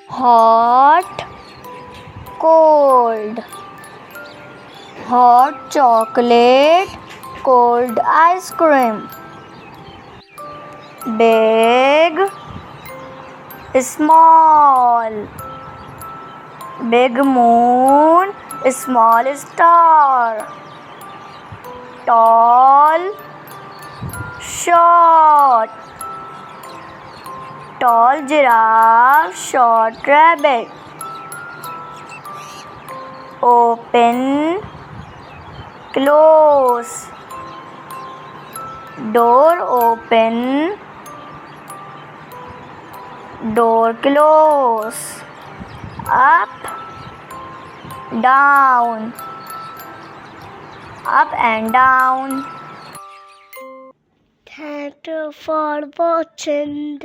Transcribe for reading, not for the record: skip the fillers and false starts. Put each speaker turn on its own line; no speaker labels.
hot, cold. Hot chocolate, cold ice cream. Big, small. Big moon, small star. Tall, short. Tall giraffe, short rabbit. Open, close. Door open, door close. Up, down. Up and down.
Thank you for watching.